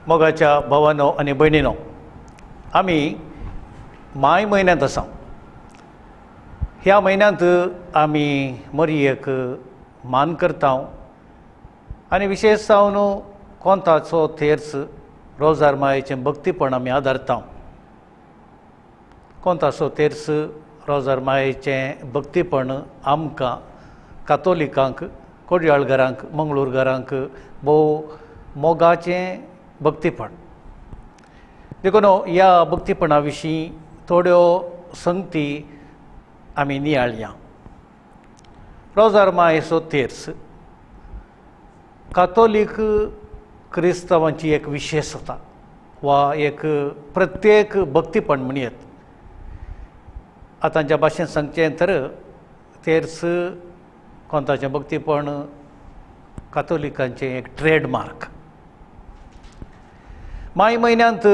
मोगाच्या भावांनो आनी भयणींनो, आमी माय म्हयन्यांत आसा. ह्या म्हयन्यांत आमी मरयेक मान करता आनी विशेश जावन कोंताचो तेर्स रोजार मायेचें भक्तीपण आमी आदारता. कोंताचो तेर्स रोजार मायेचें भक्तीपण आमकां कातोलिकांक, कोडयाळघरांक, मंगळूरघरांक भोव मोगाचें भक्तीपण. देखून ह्या भक्तीपणा विशीं थोड्यो संगती आमी नियाळया. रोजार मायेचो तेर्स कातोलीक क्रिस्तांवांची एक विशेशता वा एक प्रत्येक भक्तीपण म्हणयत. आतांच्या भाशेन सांगचें तर तेर्स कोंताचें भक्तीपण कातोलिकांचें एक ट्रेडमार्क. माय म्हयन्यांत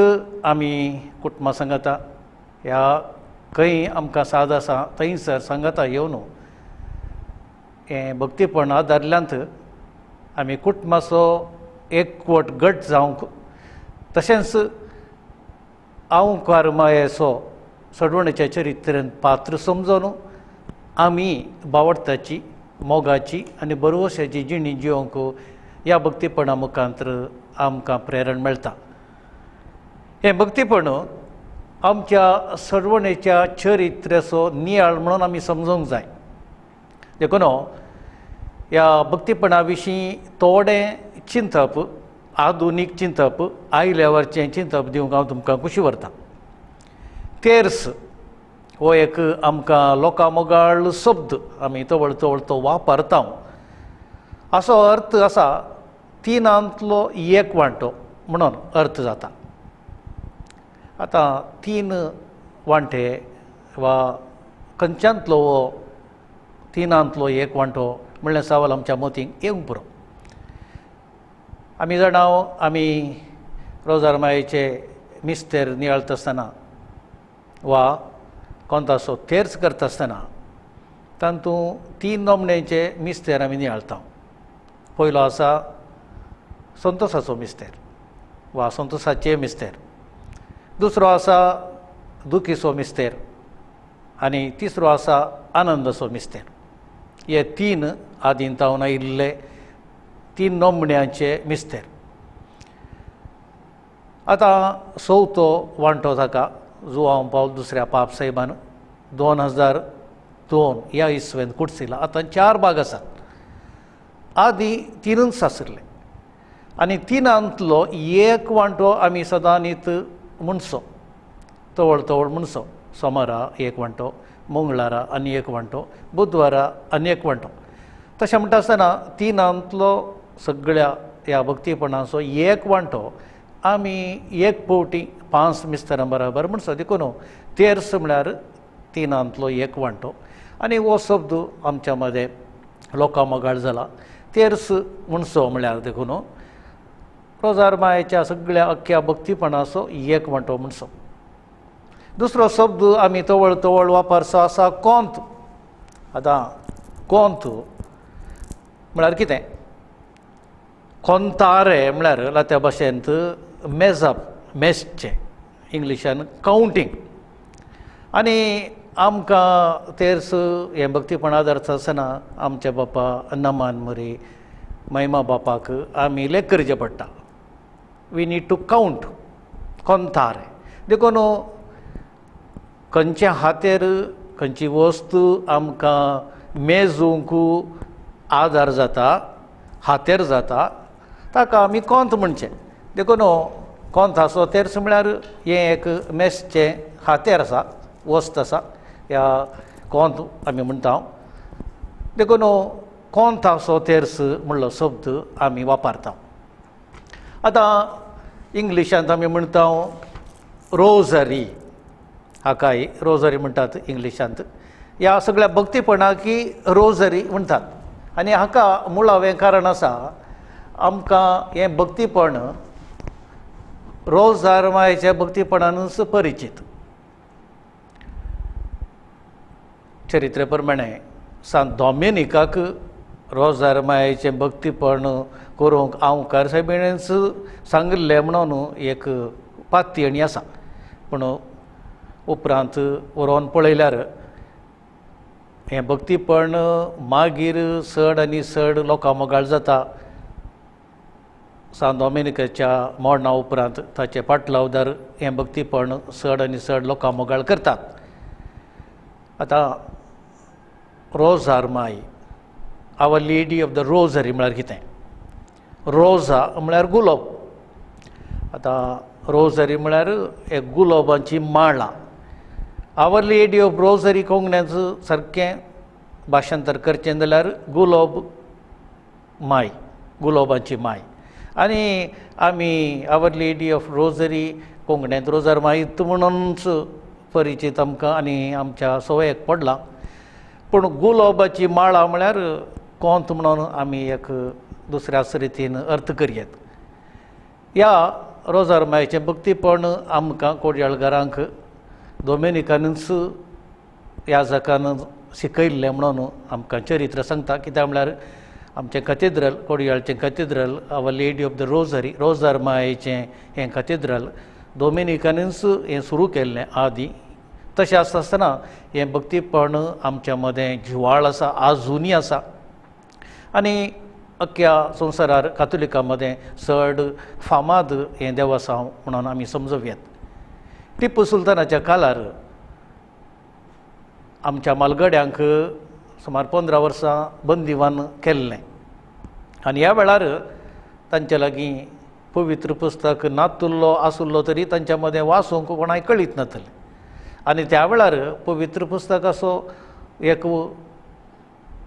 आमी कुटुंबां सांगाता, ह्या खंय आमकां साद आसा थंयसर सांगाता येवन हें भक्तीपण आदारल्यांत आमी कुटुंबाचो एकवट गट जावंक, तशेंच आंवकार मायेचो सडवणेच्या चरित्रेन पात्र समजून आमी भावार्थाची, मोगाची आनी बरोवशाची जिणी जिवंक ह्या भक्तीपणा मुखांतर आमकां प्रेरण मेळटा. हें भक्तीपण आमच्या सडवणेच्या चरित्र्याचो नियाळ म्हणून आमी समजूंक जाय. देखून ह्या भक्तीपणा विशीं थोडें चिंतप, आधुनीक चिंतप, आयल्या वरचें चिंतप दिवंक हांव तुमकां खुशी व्हरतां. तेर्स हो एक आमकां लोकां मोगाळ शब्द आमी तवळ तो वापरता. असो अर्थ आसा तिनांतलो एक वांटो म्हणून अर्थ जाता. आतां तीन वांटे वा खंयच्यांतलो हो तिनांतलो एक वांटो म्हणल्यार सवाल आमच्या मतींक येवंक पुरो. आमी जाणां, आमी रोजार मायेचे मिस्तेर नियाळता आसतना वा कोंताचो तेर्स करता आसतना तातूंत तीन नोमणेचे मिस्तेर आमी नियाळता. पयलो आसा संतोसाचो मिस्तेर वा संतोसाचें मिस्तेर. दुसरो आसा दुखीचो मिस्तेर आनी तिसरो आसा आनंदाचो मिस्तेर. हे तीन आदिंतावन आयिल्ले तीन नोमण्यांचे मिस्तेर. आतां चवथो वांटो ताका जुआंव पावल दुसऱ्या पाप साहेबान 2002 ह्या इसवेंत कुडसिला. आतां 4 भाग आसात. आदी तिनूच आशिल्ले आनी तिनांतलो एक वांटो आमी सदां न्हीत म्हणसो, तवळ म्हणसो. सोमारा एक वांटो, मंगळारा आनी एक वांटो, बुधवारा आनी एक वांटो. तशें म्हणटा आसतना तिनांतलो सगळ्या ह्या भक्तीपणाचो एक वांटो आमी एक फावटी 5 मिस्तेरां बराबर म्हणसो. देखून तेर्स म्हळ्यार तिनांतलो एक वांटो आनी हो शब्द आमच्या मदें लोकां मोगाळ जाला. तेर्स म्हणसो म्हळ्यार देखून रोजार मायेच्या सगळ्या अख्ख्या भक्तीपणाचो एक वांटो म्हणसो. दुसरो शब्द आमी तवळ वापरचो आसा कोंत. आतां कोंत म्हळ्यार कितें? कोंतारे म्हळ्यार लात्या भाशेंत मेजप, मेजचें, इंग्लिशान कावंटींग. आनी आमकां तेर्स हें भक्तीपण आदारता आसतना आमच्या बापा नमान मरी महिमा बापाक आमी लेख करचें पडटा. वी नीड टू कावंट, कोंतारे. देखून खंयच्या हातेर खंयची वस्तू आमकां मेजूंक आदार जाता, हातेर जाता, ताका आमी कोंत म्हणचें. देखून कोंताचो तेर्स म्हळ्यार हें एक मेजचें हातेर आसा, वस्त आसा, ह्या कोंत आमी म्हणटा. देखून कोंताचो तेर्स म्हणलो शब्द आमी वापरता. आतां इंग्लिशांत आमी म्हणटा रोजरी. हाकाय रोजरी म्हणटात इंग्लिशांत. ह्या सगळ्या भक्तीपणाकी रोजरी म्हणटात. आनी हाका मुळावें कारण आसा, आमकां हें भक्तीपण रोजार मायेच्या भक्तीपणानूच परिचीत. चरित्रे प्रमाणे सांत दोमिनिकाक रोजार मायेचें भक्तीपण करूंक हांव कारसाबिणेंच सांगिल्लें म्हणून एक पातयणी आसा, पूण उपरांत व्हरोन पळयल्यार हें भक्तीपण मागीर चड आनी चड लोकां मोगाळ जाता. सांत डॉमिनिकाच्या मोडणा उपरांत ताचे पाटलावदार हें भक्तीपण चड आनी चड लोकां मोगाळ करतात. आतां रोजार माय, आवर लेडी ऑफ द रोझरी म्हळ्यार कितें? रोजा म्हळ्यार गुलाब. आतां रोझरी म्हळ्यार एक गुलाबांची माळा. आवर लेडी ऑफ रोझरी कोंकण्याचो सारकें भाशांतर करचें जाल्यार गुलाब माय, गुलाबांची माय. आनी आमी आवर लेडी ऑफ रोझरी कोंकणींत रोजार मायत म्हणूनच परिचीत आमकां आनी आमच्या सवयेक पडला. पूण गुलाबाची माळा म्हळ्यार कोंत म्हणून आमी एक दुसऱ्याच रितीन अर्थ करयेत. ह्या रोजार मायेचें भक्तीपण आमकां कोडयाळकारांक डॉमिनिकानूच ह्या जगान शिकयल्लें म्हणून आमकां चरित्र सांगता. कित्याक म्हळ्यार आमचें कॅथेड्रल, कोडयाळचें cathedral, Our Lady of the Rosary, रोजार मायेचें हें कॅथेड्रल डॉमिनिकानूच हें सुरू केल्लें आदी. तशें आसतना हें भक्तीपण आमच्या मदें जिवाळ आसा, आजुनी आसा. आनी अख्ख्या संवसारार कातोलिकां मदें चड फामाद हें देवस्थान म्हणून आमी समजूं येता. टिपू सुलतानाच्या काळार आमच्या मालगड्यांक सुमार 15 वर्सां बंदिवान केल्लें. आनी ह्या वेळार तांचे लागीं पवित्र पुस्तक नातुल्लो आसुल्लो तरी तांच्या मदें वाचूंक कोणाक कळीत नासलें. आनी त्या वेळार पवित्र पुस्तकाचो एक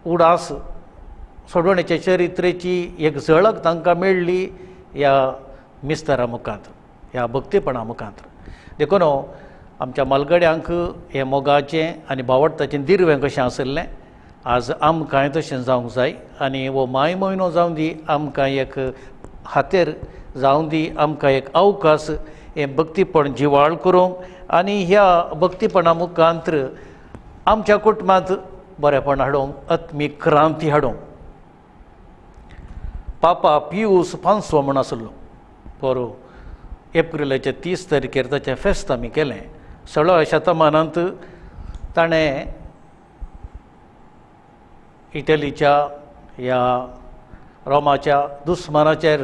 उडास, सोडवणेच्या चरित्रेची एक झळक तांकां मेळ्ळी ह्या मिस्टरा मुखांत, ह्या भक्तीपणा मुखांत. देखून आमच्या मालगड्यांक हें मोगाचें आनी भावडताचें दिर्वें कशें आसलें आज आमकांय तशें जावंक जाय. आनी हो माय म्हयनो जावं दी, आमकां एक हातेर जावं दी, आमकां एक अवकाश हें भक्तीपण जिवाळ करूंक आनी ह्या भक्तीपणा मुखांत्र आमच्या कुटुंबांत बरेपण हाडूंक, आत्मीक क्रांती हाडूंक. पापा पियूस पांचवो म्हूण आसलो परो एप्रिलाच्या 30 तारखेर ताचें फेस्त आमी केलें. 16व्या शतमानांत ताणें इटलीच्या ह्या रोमाच्या दुस्मानाचेर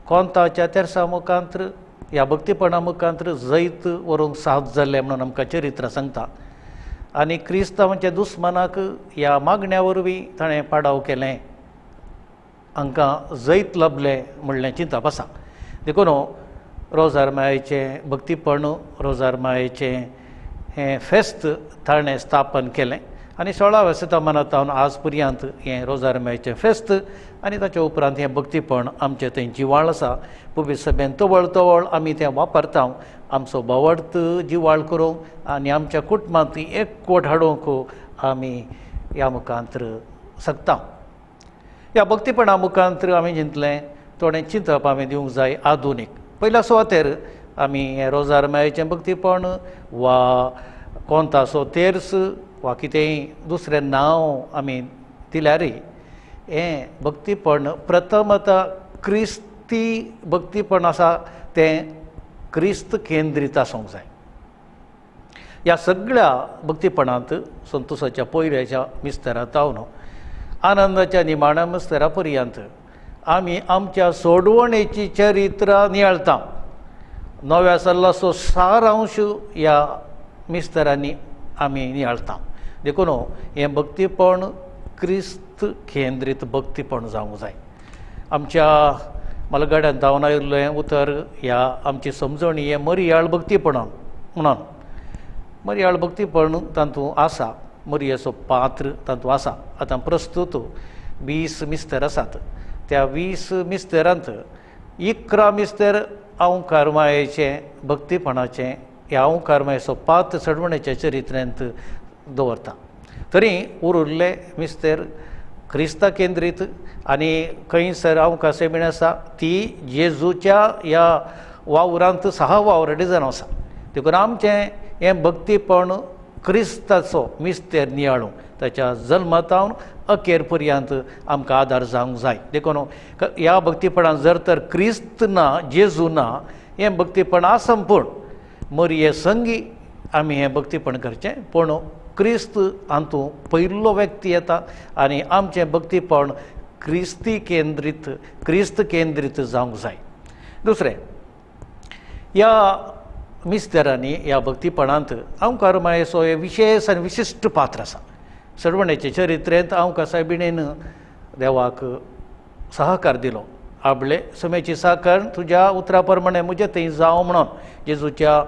कोंताच्या तेरसा मुखांत्र ह्या भक्तीपणा मुखांत्र जैत व्हरूंक साथ जाल्लें म्हणून आमकां चरित्र सांगता. आनी क्रिस्तांवांच्या दुस्मानाक ह्या मागण्या वरवीं ताणें पाडाव केलें, हांकां जैत लभलें म्हणलें चिंतप आसा. देखून रोजार मायेचें भक्तीपण, रोजार मायेचें हें फेस्त ताणें स्थापन केलें. आनी 16व्या शतमानांत आज पर्यंत हें रोजार मायेचें फेस्त आनी ताचे उपरांत हें भक्तीपण आमचें थंय जिवाळ आसा. पवित्र सभेन तवळ तवळ आमी तें वापरता आमचो भावार्थ जिवाळ करूंक आनी आमच्या कुटुंबांत एकवट हाडूंक आमी ह्या मुखांत्र सकता. ह्या भक्तीपणा मुखांत्र आमी चिंतलें थोडें चिंतप आमी दिवंक जाय आधुनीक. पयल्या सुवातेर आमी हें रोजार मायेचें भक्तीपण वा कोंताचो तेर्स वा कितेंय दुसरें नांव आमी दिल्यारय हें भक्तीपण प्रथमता क्रिस्ती भक्तीपण आसा तें क्रिस्त केंद्रीत आसूंक जाय. ह्या सगळ्या भक्तीपणांत संतोशाच्या पयल्याच्या मिस्तेरांत जावन आनंदाच्या निमाण्या मिस्तेरा पर्यंत आमी आमच्या सोडवणेची चरित्रां नियाळटा. नव्या सल्लाचो सारांश ह्या मिस्तेरांनी आमी नियाळटा. देखून हें भक्तीपण क्रिस्त केंद्रीत भक्तीपण जावंक जाय. आमच्या मलगड्यांत जावन आयिल्लें उतर ह्या आमची समजणी हें मरियाळ भक्तीपण म्हणून. मरियाळ भक्तीपण तातूंत आसा, मरियेचो पात्र तातूंत आसा. आतां प्रस्तुत 20 मिस्तेर आसात. त्या 20 मिस्तेरांत 11 मिस्तेर ओंकार मायेचें भक्तीपणाचें ह्या ओंकार मायेचो पात्र चडवणेच्या चरित्रांत दवरता. तरी उरिल्ले मिस्तेर क्रिस्ता केंद्रीत आनी खंयसर ओंकार सेमीण आसा ती जेजूच्या ह्या वावरांत 6 वावर डिजायन आसा. देखून आमचें हें भक्तीपण क्रिस्ताचो मिस्तेर नियाळूंक ताच्या जल्मातावन अखेर पर्यंत आमकां आदार जावंक जाय देखून ह्या भक्तीपणान जर तर क्रिस्त ना जेजू ना हें भक्तीपण आसा पूण मरिये संगी आमी हें भक्तीपण करचें पूण क्रिस्त हातूंत पयलो व्यक्ती येता आनी आमचें भक्तीपण क्रिस्त केंद्रीत जावंक जाय. दुसरें ह्या मिस्तेरांनी ह्या भक्तीपणांत आमकां मागीर हें विशेश आनी विशिश्ट पात्र आसा. सडवण्याचे चरित्रेंत हांव कसायबिणेन देवाक सहकार दिलो. आपले समेची साकर तुज्या उतरा प्रमाणे म्हजे थंय जावं म्हणून जेजूच्या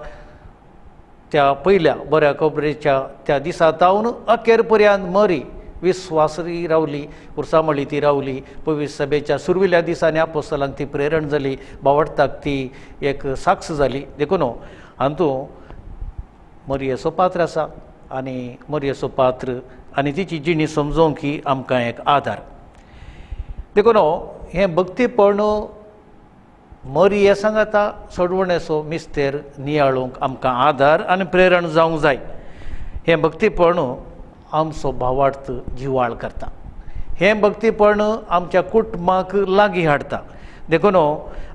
त्या पयल्या बऱ्या खबरेच्या त्या दिसा तावन अखेर पर्यंत मरी विस्वासरी रावली, उर्सामळी ती रावली. पवित्र सभेच्या सुरविल्या दिसांनी आपोस्तलांक ती प्रेरण जाली, बावडताक ती एक साक्ष जाली. देखून हातूंत मरियेचो पात्र आसा आनी मरियेचो पात्र आनी तिची जिणी समजोवंक ही आमकां एक आदार. देखून हें भक्तीपण मरिये सांगता सडवणेचो मिस्तेर नियाळूंक आमकां आदार आनी प्रेरण जावंक जाय. हें भक्तीपण आमचो भावार्थ जिवाळ करता. हें भक्तीपण आमच्या कुटुंबाक लागीं हाडटा. देखून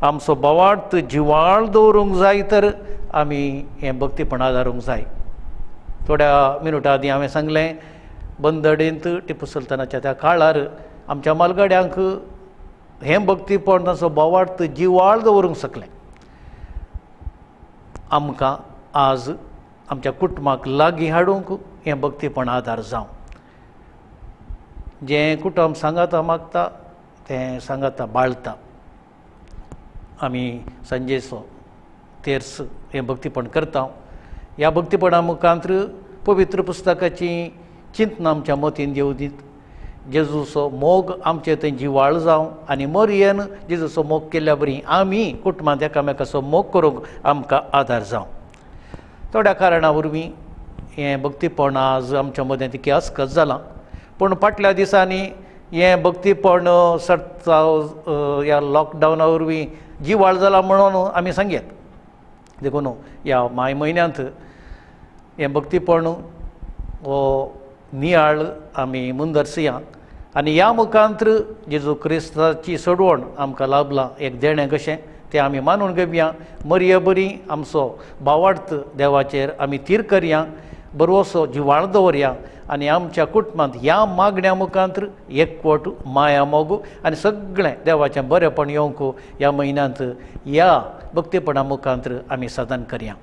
आमचो भावार्थ जिवाळ दवरूंक जाय तर आमी हें भक्तीपण आदारूंक जाय. थोड्या मिनटां आदीं हांवें सांगलें बंदडेंत टिपू सुलतानाच्या त्या काळार आमच्या मालगड्यांक हें भक्तीपण ताचो भावार्थ जिवाळ दवरूंक शकलें. आमकां आज आमच्या कुटुंबाक लागीं हाडूंक हें भक्तीपण आदार जावं. जें कुटुंब सांगाता मागता तें सांगाता बाळता. आमी सांजेचो तेर्स हें भक्तीपण करता. ह्या भक्तीपणा मुखांत्र पवित्र पुस्तकाची चिंतना आमच्या मतीन येवं दीत. जेजूचो मोग आमचे थंय जिवाळ जावं आनी मरियेन जेजूचो मोग केल्ल्या बरी आमी कुटुंबांत एकामेकाचो मोग करूंक आमकां आदार जावं. थोड्या कारणां वरवीं हें भक्तीपण आज आमच्या मदें तिके अस्कत जालां. पूण फाटल्या दिसांनी हें भक्तीपण ह्या लॉकडावना वरवीं जिवाळ जालां म्हणून आमी सांगयात. देखून ह्या माय म्हयन्यांत हें भक्तीपण हो नियाळ आमी मुंदरसया आनी ह्या मुखांत्र जेजू क्रिस्ताची सडवण आमकां लाभलां एक देणें कशें तें आमी मानून घेवया. मरिये बरी आमचो भावार्थ देवाचेर आमी तीर करया, बरोसो जिवाळ दवरया आनी आमच्या कुटुंबांत ह्या मागण्या मुखांत्र एकवट माया मोगू आनी सगळें देवाचें बरेंपण येवंक ह्या म्हयन्यांत ह्या भक्तीपणा मुखांत्र आमी सदान करया.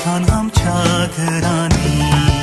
येतान आमच्या घरांनी